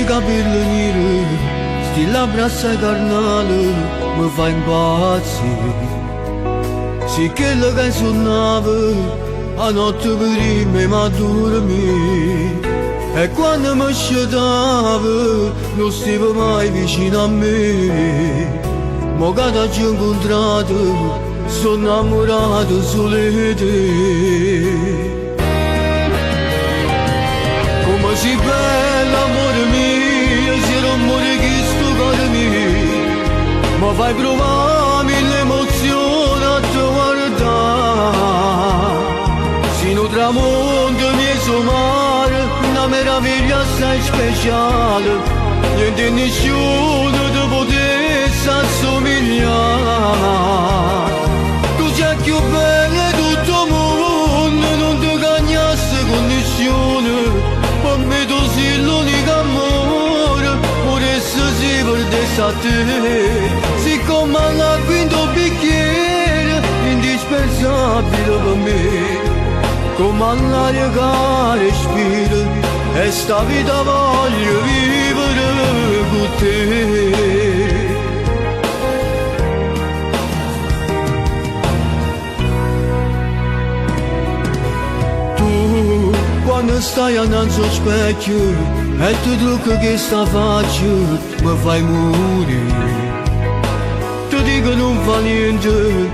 sti capelli neri, sti labbra assai carnali, mi fa impazzire. Sì che le che suonava, a notte prima ma dormi. E quando mi scettava, non stava mai vicino a me. Ma che ti ho incontrato, sono innamorato solo di te. Come sei bella, amore mio, se non muore chi sto cuore mio. Ma fai provare mille emozioni a te guardare. Se non tramonto mi somare, una meraviglia assai speciale. Niente e nessuno ti potesse assomigliare. Tu sei più bella di tutto il mondo, non ti cagnasse con nessuno. Per me tu sei l'unico amore, pure se si perdesse a te. Siccome alla quinto bicchiere, indispensabile per me. Come all'aria che respiro, e sta vita voglio vivere con te. Quando stai annanzi allo specchio e ti trucco che sta faccia mi fai morire. Ti dico non fa niente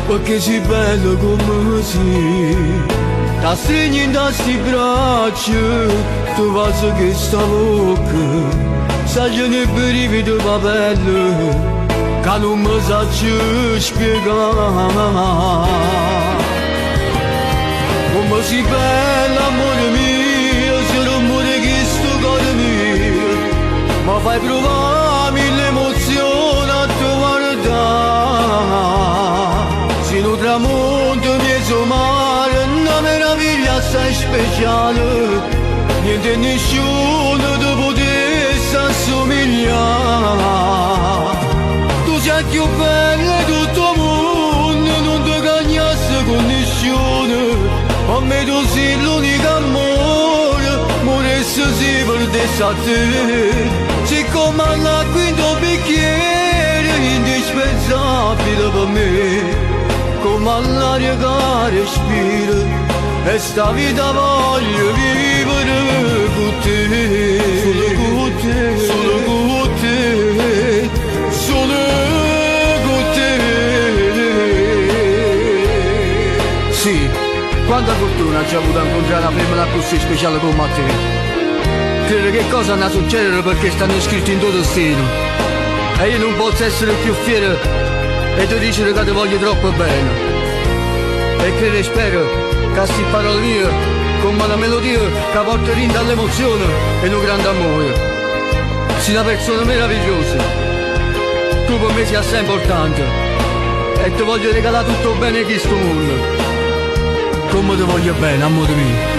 perché sei bello come sei. Ti stringi in sti braccia, tu fai che sta bocca sai ne brividi di papelle che non mi saggio spiegare. Come sei bella, amore mio, se non muore chi sto cuore mio. Ma fai provare mille emozioni a te guardare. Se non tramonto mi somare, una meraviglia assai speciale. Niente e nessuno ti potesse assomigliare. Tu sei più bella di tutto il mondo, non ti cagnasse con nessuno. A me tu sei l'unico amore, moresse si perdesse a te. Siccome alla quinto bicchiere, indispensabile per me. Come all'aria che respiro, e sta vita voglio vivere con te. Solo con te, solo con te, solo con te. Sì. Quanta fortuna ci ha avuto a incontrare una femmina così speciale come a te. Credo che cosa andrà a succedere perché stanno scritti in tuo destino. E io non posso essere più fiero e ti dice che ti voglio troppo bene. E credo e spero che queste parole mie, come una melodia che porta rinda all'emozione e un grande amore. Sei una persona meravigliosa. Tu per me sei assai importante. E ti voglio regalare tutto il bene che sto mondo. Come ti voglio bene, amore mio.